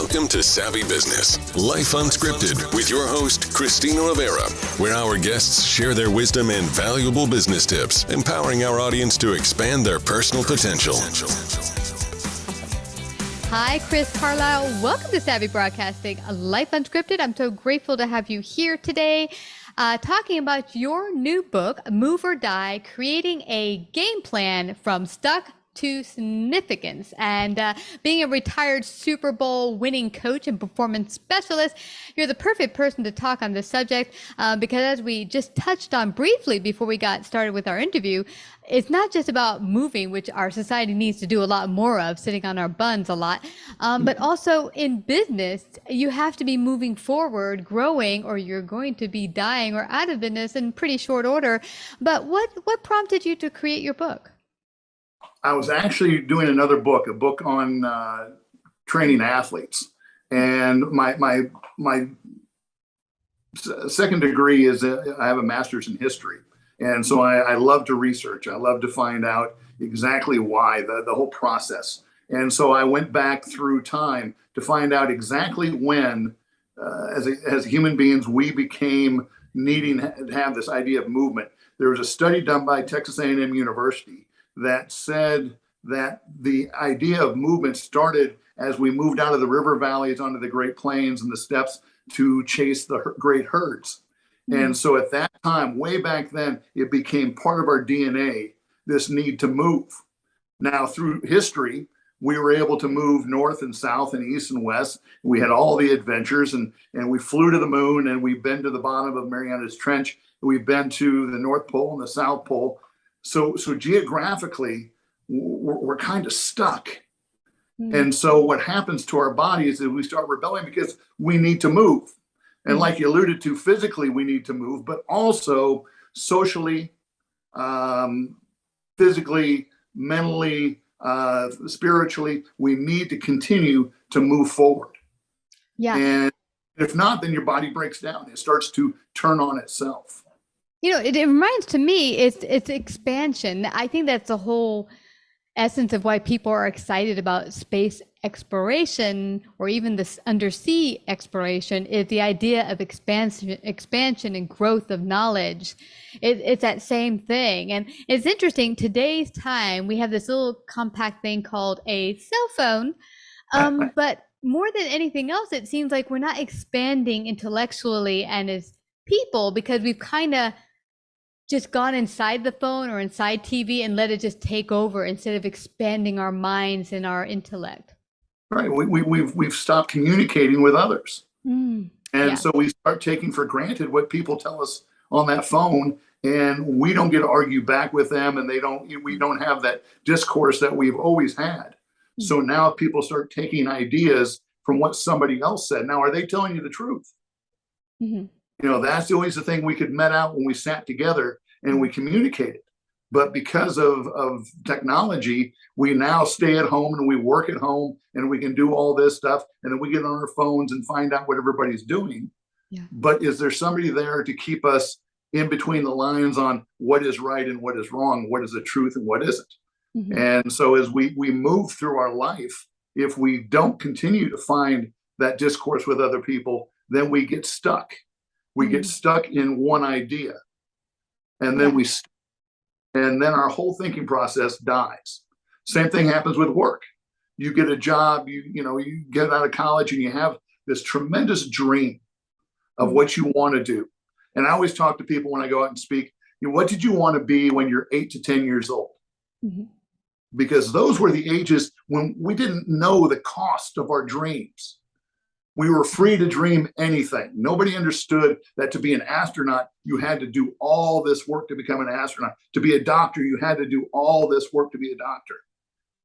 Welcome to Savvy Business, Life Unscripted, with your host, Christina Rivera, where our guests share their wisdom and valuable business tips, empowering our audience to expand their personal potential. Hi, Chris Carlisle. Welcome to Savvy Broadcasting, Life Unscripted. I'm so grateful to have you here today, talking about your new book, Move or Die, creating a game plan from stuck to significance. And being a retired Super Bowl winning coach and performance specialist, you're the perfect person to talk on this subject because, as we just touched on briefly before we got started with our interview, it's not just about moving, which our society needs to do a lot more of, sitting on our buns a lot, but also in business, you have to be moving forward, growing, or you're going to be dying or out of business in pretty short order. But what prompted you to create your book? I was actually doing another book, a book on training athletes. And my second degree is I have a master's in history. And so I love to research. I love to find out exactly why, the whole process. And so I went back through time to find out exactly when, as human beings, we became needing to have this idea of movement. There was a study done by Texas A&M University that said that the idea of movement started as we moved out of the river valleys onto the Great Plains and the steppes to chase the great herds. And so at that time, way back then, it became part of our DNA, this need to move. Now, through history, we were able to move north and south and east and west. We had all the adventures, and we flew to the moon, and we've been to the bottom of Mariana's Trench. We've been to the North Pole and the South Pole. So geographically, we're kind of stuck. And so what happens to our body is that we start rebelling because we need to move. And like you alluded to, physically, we need to move, but also socially, physically, mentally, spiritually, we need to continue to move forward. Yeah. And if not, then your body breaks down. It starts to turn on itself. You know, it reminds to me it's expansion. I think that's the whole essence of why people are excited about space exploration or even this undersea exploration is the idea of expansion and growth of knowledge. It's that same thing. And it's interesting, today's time, we have this little compact thing called a cell phone. But more than anything else, it seems like we're not expanding intellectually and as people because we've kind of just gone inside the phone or inside TV and let it just take over instead of expanding our minds and our intellect. Right. We've stopped communicating with others. So we start taking for granted what people tell us on that phone, and we don't get to argue back with them, and we don't have that discourse that we've always had. So now people start taking ideas from what somebody else said. Now, are they telling you the truth? You know, that's always the thing we could met out when we sat together and we communicated. But because of technology, we now stay at home and we work at home and we can do all this stuff. And then we get on our phones and find out what everybody's doing. Yeah. But is there somebody there to keep us in between the lines on what is right and what is wrong, what is the truth and what isn't? And so as we move through our life, if we don't continue to find that discourse with other people, then we get stuck. We get stuck in one idea, and then then our whole thinking process dies. Same thing happens with work. You get a job, you get out of college and you have this tremendous dream of what you want to do. And I always talk to people when I go out and speak, what did you want to be when you're 8 to 10 years old? Because those were the ages when we didn't know the cost of our dreams. We were free to dream anything. Nobody understood that to be an astronaut, you had to do all this work to become an astronaut. To be a doctor, you had to do all this work to be a doctor.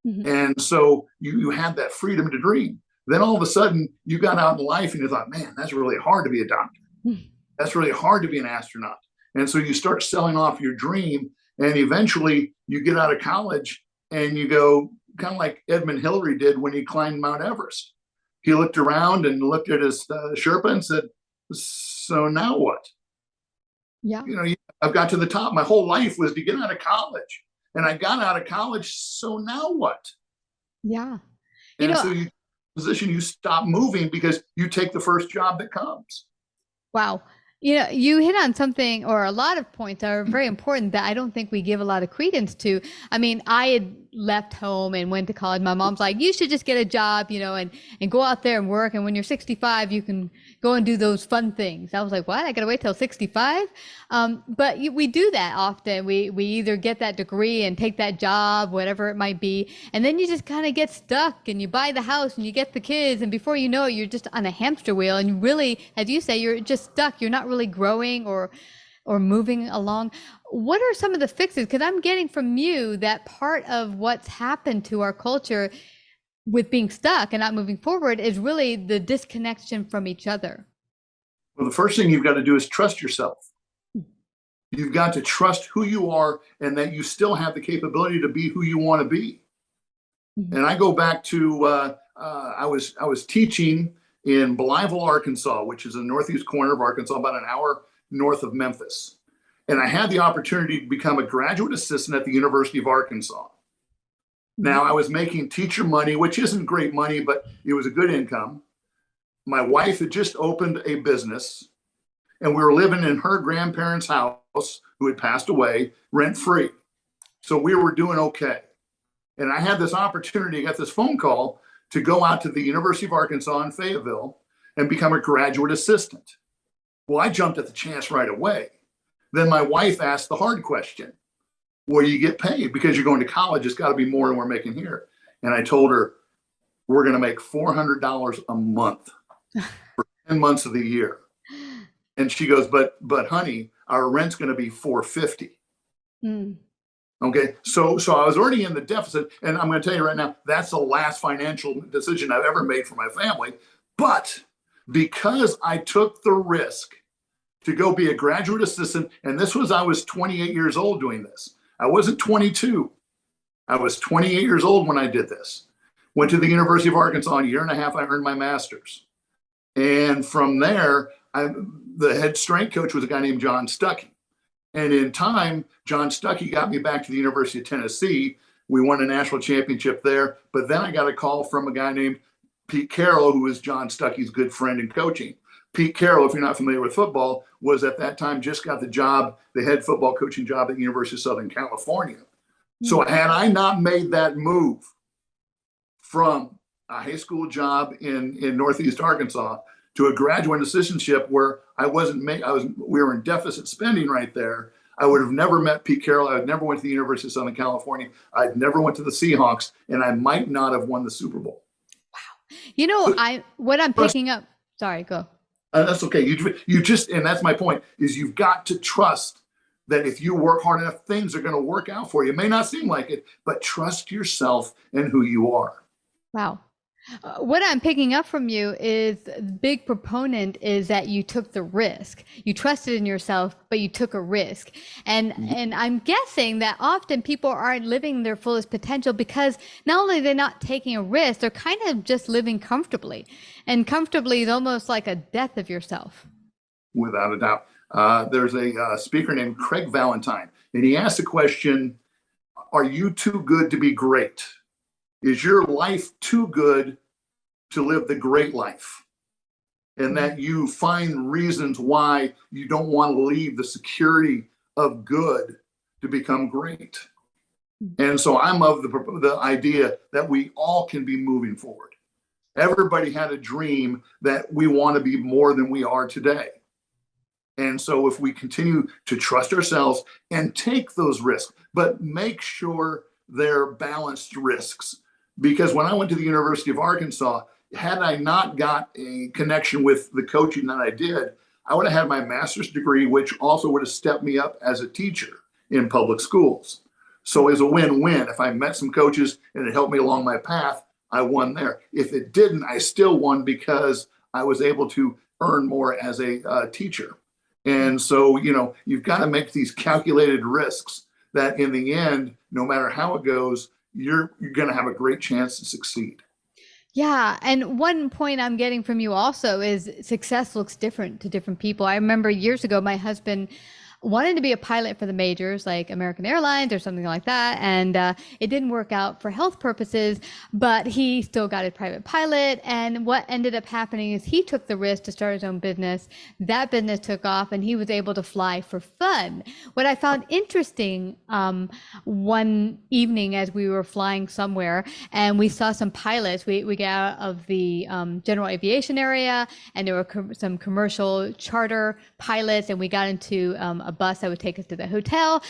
And so you had that freedom to dream. Then all of a sudden, you got out in life and you thought, man, that's really hard to be a doctor. That's really hard to be an astronaut. And so you start selling off your dream, and eventually you get out of college and you go kind of like Edmund Hillary did when he climbed Mount Everest. He looked around and looked at his Sherpa and said, so now what? Yeah. I've got to the top. My whole life was to get out of college. And I got out of college. So now what? Yeah. And so position, you stop moving because you take the first job that comes. Wow. You hit on something, or a lot of points are very important that I don't think we give a lot of credence to. I mean, I had left home and went to college. My mom's like, you should just get a job, and go out there and work. And when you're 65, you can go and do those fun things. I was like, what? I got to wait till 65? But we do that often. We either get that degree and take that job, whatever it might be. And then you just kind of get stuck, and you buy the house and you get the kids. And before you know it, you're just on a hamster wheel. And you really, as you say, you're just stuck. You're not really growing or moving along. What are some of the fixes? Because I'm getting from you that part of what's happened to our culture with being stuck and not moving forward is really the disconnection from each other. Well, the first thing you've got to do is trust yourself. You've got to trust who you are and that you still have the capability to be who you want to be. Mm-hmm. And I go back to, I was teaching in Blytheville, Arkansas, which is in the northeast corner of Arkansas, about an hour north of Memphis. And I had the opportunity to become a graduate assistant at the University of Arkansas. Now, I was making teacher money, which isn't great money, but it was a good income. My wife had just opened a business, and we were living in her grandparents' house, who had passed away, rent-free. So we were doing okay. And I had this opportunity, I got this phone call to go out to the University of Arkansas in Fayetteville and become a graduate assistant. Well, I jumped at the chance right away. Then my wife asked the hard question: what do you get paid? Because you're going to college, it's got to be more than we're making here. And I told her, we're going to make $400 a month for 10 months of the year. And she goes, but honey, our rent's going to be $450. Mm. Okay, so I was already in the deficit, and I'm going to tell you right now, that's the last financial decision I've ever made for my family. But because I took the risk to go be a graduate assistant, and I was 28 years old doing this. I wasn't 22. I was 28 years old when I did this. Went to the University of Arkansas, in a year and a half, I earned my master's. And from there, the head strength coach was a guy named John Stuckey. And in time, John Stuckey got me back to the University of Tennessee. We won a national championship there. But then I got a call from a guy named Pete Carroll, who was John Stuckey's good friend in coaching. Pete Carroll, if you're not familiar with football, was at that time just got the head football coaching job at the University of Southern California. So had I not made that move from a high school job in Northeast Arkansas to a graduate assistantship where we were in deficit spending right there, I would have never met Pete Carroll. I would never went to the University of Southern California. I'd never went to the Seahawks, and I might not have won the Super Bowl. Wow. What I'm picking up. Sorry, go. That's okay. You just, and that's my point, is you've got to trust that if you work hard enough, things are going to work out for you. It may not seem like it, but trust yourself and who you are. Wow. What I'm picking up from you is the big proponent is that you took the risk. You trusted in yourself, but you took a risk. And I'm guessing that often people aren't living their fullest potential because not only they're not taking a risk, they're kind of just living comfortably. And comfortably is almost like a death of yourself. Without a doubt. There's a speaker named Craig Valentine, and he asked the question, are you too good to be great? Is your life too good to live the great life? And that you find reasons why you don't want to leave the security of good to become great. And so I'm of the idea that we all can be moving forward. Everybody had a dream that we want to be more than we are today. And so if we continue to trust ourselves and take those risks, but make sure they're balanced risks. Because when I went to the University of Arkansas, had I not got a connection with the coaching that I did, I would have had my master's degree, which also would have stepped me up as a teacher in public schools. So it was a win-win. If I met some coaches and it helped me along my path, I won there. If it didn't, I still won because I was able to earn more as a teacher. And so, you've got to make these calculated risks that in the end, no matter how it goes, you're going to have a great chance to succeed. Yeah. And one point I'm getting from you also is success looks different to different people. I remember years ago, my husband wanted to be a pilot for the majors like American Airlines or something like that. And it didn't work out for health purposes, but he still got a private pilot. And what ended up happening is he took the risk to start his own business. That business took off and he was able to fly for fun. What I found interesting one evening as we were flying somewhere and we saw some pilots, we got out of the general aviation area and there were some commercial charter pilots and we got into a bus that would take us to the hotel.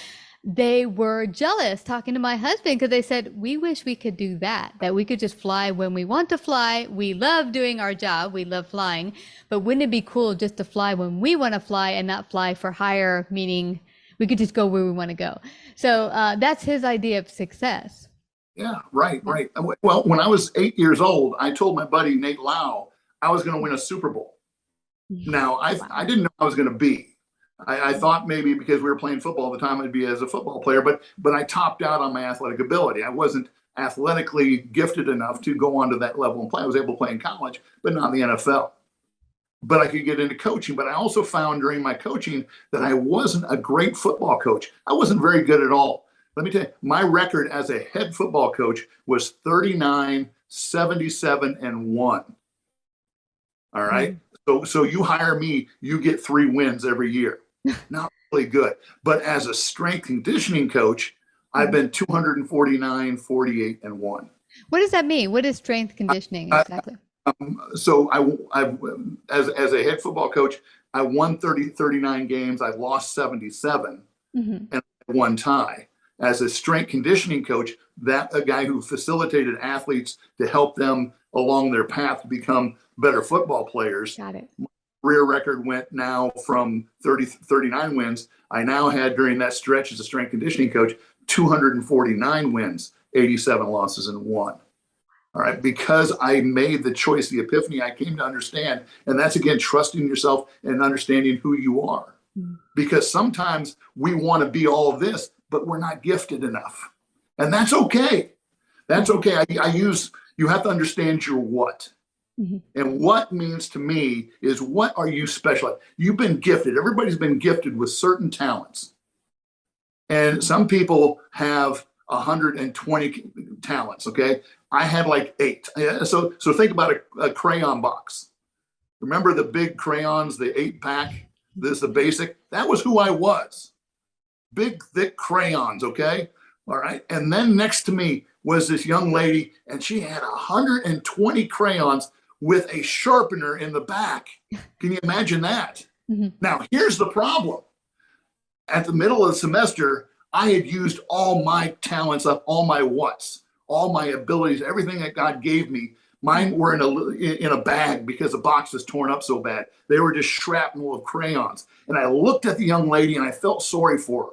They were jealous talking to my husband because they said, we wish we could do that we could just fly when we want to fly. We love doing our job. We love flying. But wouldn't it be cool just to fly when we want to fly and not fly for hire, meaning we could just go where we want to go. So that's his idea of success. Yeah, right. Well, when I was 8 years old, I told my buddy Nate Lau I was going to win a Super Bowl. Now, I didn't know I was going to be. I thought maybe because we were playing football at the time, I'd be as a football player, but I topped out on my athletic ability. I wasn't athletically gifted enough to go on to that level and play. I was able to play in college, but not in the NFL. But I could get into coaching. But I also found during my coaching that I wasn't a great football coach. I wasn't very good at all. Let me tell you, my record as a head football coach was 39, 77, and 1. All right. So you hire me, you get 3 wins every year. Not really good. But as a strength conditioning coach, I've been 249, 48, and 1. What does that mean? What is strength conditioning exactly? So as a head football coach, I won 39 games. I lost 77 and one tie. As a strength conditioning coach, that a guy who facilitated athletes to help them along their path to become better football players. Got it. My career record went now from 39 wins. I now had during that stretch as a strength conditioning coach, 249 wins, 87 losses, and 1. All right, because I made the choice, the epiphany I came to understand, and that's again trusting yourself and understanding who you are. Because sometimes we want to be all of this, but we're not gifted enough, and that's okay. That's okay. You have to understand your what, and what means to me is what are you special at? You've been gifted. Everybody's been gifted with certain talents, and some people have 120 talents. Okay. I had like 8. So think about a crayon box. Remember the big crayons, the 8-pack? This is the basic. That was who I was. Big, thick crayons, okay? All right. And then next to me was this young lady, and she had 120 crayons with a sharpener in the back. Can you imagine that? Now, here's the problem. At the middle of the semester, I had used all my talents up, all my whats. All my abilities, everything that God gave me, mine were in a bag because the box was torn up so bad. They were just shrapnel of crayons. And I looked at the young lady and I felt sorry for her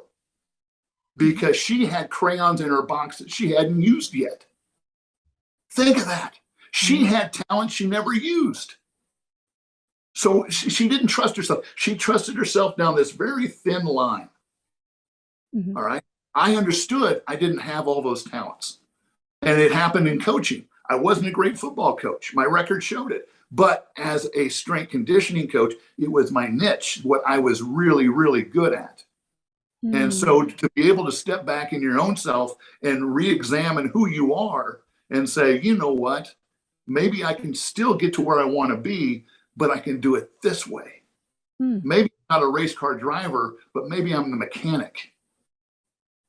because she had crayons in her box that she hadn't used yet. Think of that. She had talent she never used. So she didn't trust herself. She trusted herself down this very thin line. All right. I understood I didn't have all those talents. And it happened in coaching. I wasn't a great football coach. My record showed it. But as a strength conditioning coach, it was my niche, what I was really, really good at. And so to be able to step back in your own self and re-examine who you are and say, you know what, maybe I can still get to where I want to be, but I can do it this way. Maybe I'm not a race car driver, but maybe I'm the mechanic.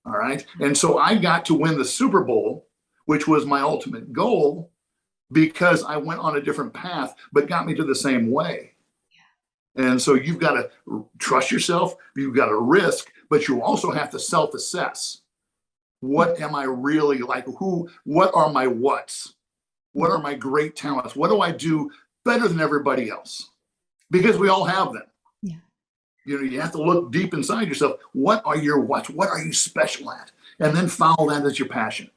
All right. And so I got to win the Super Bowl, which was my ultimate goal, because I went on a different path, but got me to the same way. And so you've got to trust yourself, you've got to risk, but you also have to self-assess. What am I really like? What are my whats? What are my great talents? What do I do better than everybody else? Because we all have them. You know, you have to look deep inside yourself. What are your whats? What are you special at? And then follow that as your passion.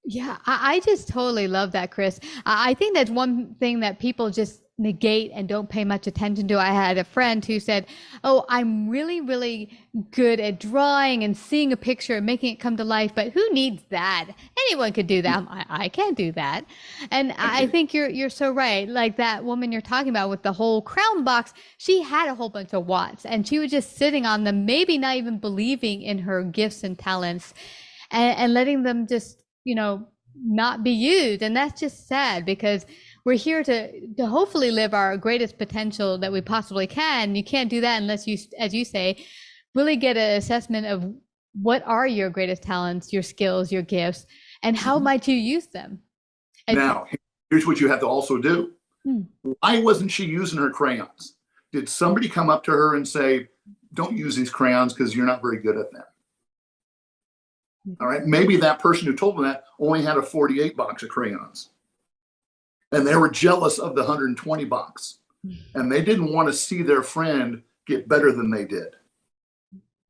Yeah, I just totally love that, Chris. I think that's one thing that people just negate and don't pay much attention to. I had a friend who said, "Oh, I'm really, really good at drawing and seeing a picture and making it come to life, but who needs that? Anyone could do that. I can't do that." And I think you're so right. Like that woman you're talking about with the whole crown box, she had a whole bunch of watts and she was just sitting on them, maybe not even believing in her gifts and talents, and letting them just, not be used. And that's just sad, because we're here to hopefully live our greatest potential that we possibly can. You can't do that unless you, as you say, really get an assessment of what are your greatest talents, your skills, your gifts, and how might you use them. Now, here's what you have to also do. Why wasn't she using her crayons? Did somebody come up to her and say, don't use these crayons because you're not very good at them? All right. Maybe that person who told them that only had a 48 box of crayons, and they were jealous of the 120 box, and they didn't want to see their friend get better than they did.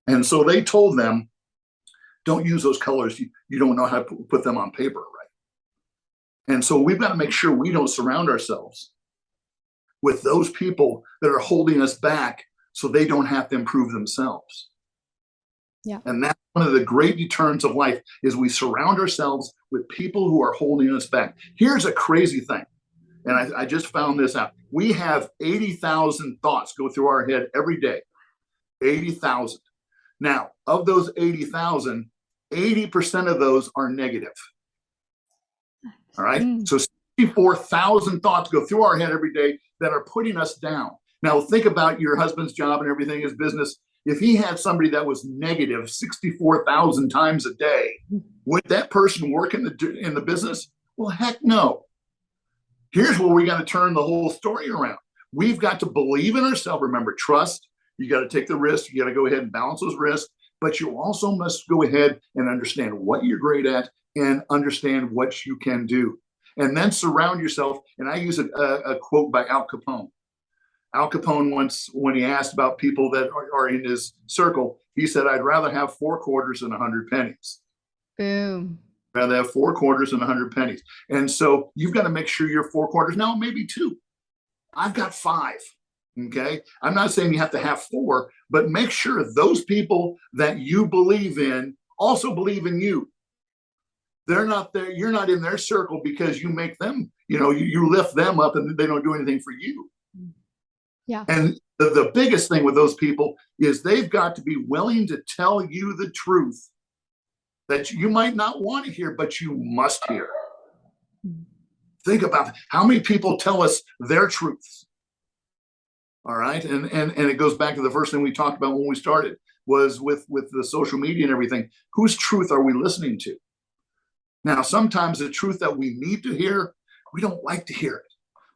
And so they told them, don't use those colors. You don't know how to put them on paper, right? And so we've got to make sure we don't surround ourselves with those people that are holding us back so they don't have to improve themselves. Yeah. And that's one of the great deterrents of life, is we surround ourselves with people who are holding us back. Here's a crazy thing. And I just found this out. We have 80,000 thoughts go through our head every day. 80,000. Now, of those 80,000, 80% of those are negative. All right. So 64,000 thoughts go through our head every day that are putting us down. Now, think about your husband's job and everything, his business. If he had somebody that was negative 64,000 times a day, would that person work in the business? Well, heck no. Here's where we got to turn the whole story around. We've got to believe in ourselves. Remember, trust. You got to take the risk. You got to go ahead and balance those risks. But you also must go ahead and understand what you're great at and understand what you can do. And then surround yourself. And I use a quote by Al Capone. Al Capone once, when he asked about people that are in his circle, he said, I'd rather have 4 quarters than 100 pennies. Boom. Rather have 4 quarters than 100 pennies. And so you've got to make sure you're 4 quarters. Now, maybe 2. I've got 5. Okay. I'm not saying you have to have 4, but make sure those people that you believe in also believe in you. They're not there. You're not in their circle because you make them, you lift them up and they don't do anything for you. Yeah. And the biggest thing with those people is they've got to be willing to tell you the truth that you might not want to hear, but you must hear. Think about how many people tell us their truths. All right. And it goes back to the first thing we talked about when we started, was with the social media and everything. Whose truth are we listening to? Now, sometimes the truth that we need to hear, we don't like to hear it.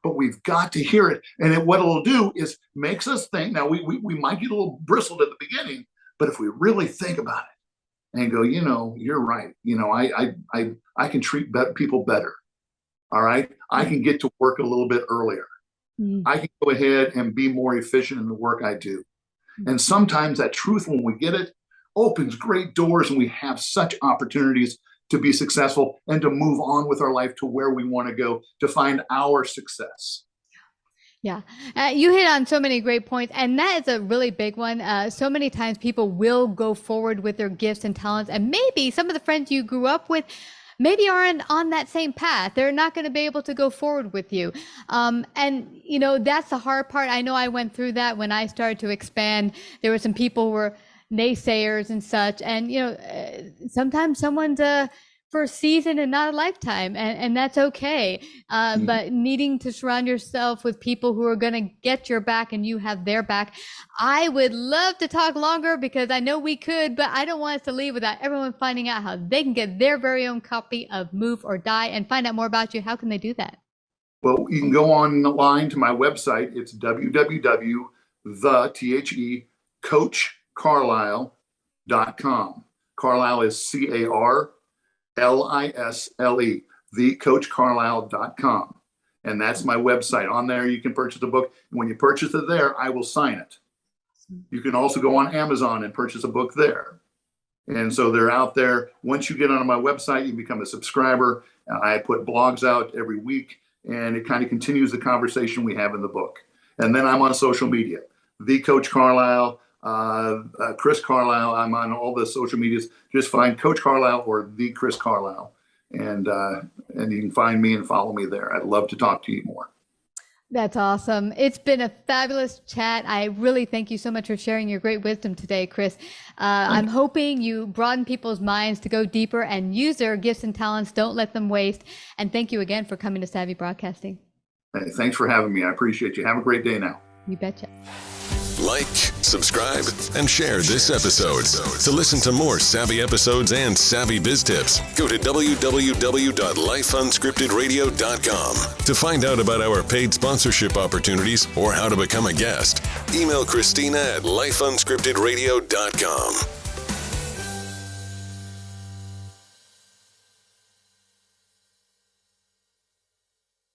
But we've got to hear it. And what it'll do is makes us think. Now, we might get a little bristled at the beginning, but if we really think about it and go, you're right. I can treat people better. All right. I can get to work a little bit earlier. I can go ahead and be more efficient in the work I do. And sometimes that truth, when we get it, opens great doors, and we have such opportunities to be successful and to move on with our life to where we want to go to find our success. Yeah. You hit on so many great points, and that is a really big one. So many times people will go forward with their gifts and talents, and maybe some of the friends you grew up with maybe aren't on that same path. They're not going to be able to go forward with you. And, that's the hard part. I know I went through that when I started to expand. There were some people who were naysayers and such. And, sometimes someone's for a season and not a lifetime, and that's okay. But needing to surround yourself with people who are going to get your back and you have their back. I would love to talk longer, because I know we could, but I don't want us to leave without everyone finding out how they can get their very own copy of Move or Die and find out more about you. How can they do that? Well, you can go online to my website. It's www.coachcarlisle.com. Carlisle is CARLISLE, thecoachcarlisle.com. And that's my website. On there, you can purchase a book. When you purchase it there, I will sign it. You can also go on Amazon and purchase a book there. And so they're out there. Once you get onto my website, you become a subscriber. I put blogs out every week, and it kind of continues the conversation we have in the book. And then I'm on social media, the Coach Carlisle, Chris Carlisle. I'm on all the social medias. Just find Coach Carlisle or the Chris Carlisle, and you can find me and follow me there. I'd love to talk to you more. That's awesome. It's been a fabulous chat. I really thank you so much for sharing your great wisdom today, Chris. I'm hoping you broaden people's minds to go deeper and use their gifts and talents. Don't let them waste. And thank you again for coming to Savvy Broadcasting. Hey, thanks for having me. I appreciate you. Have a great day now. You betcha. Like, subscribe, and share this episode. To listen to more savvy episodes and savvy biz tips, go to www.lifeunscriptedradio.com. To find out about our paid sponsorship opportunities or how to become a guest, email Christina at lifeunscriptedradio.com.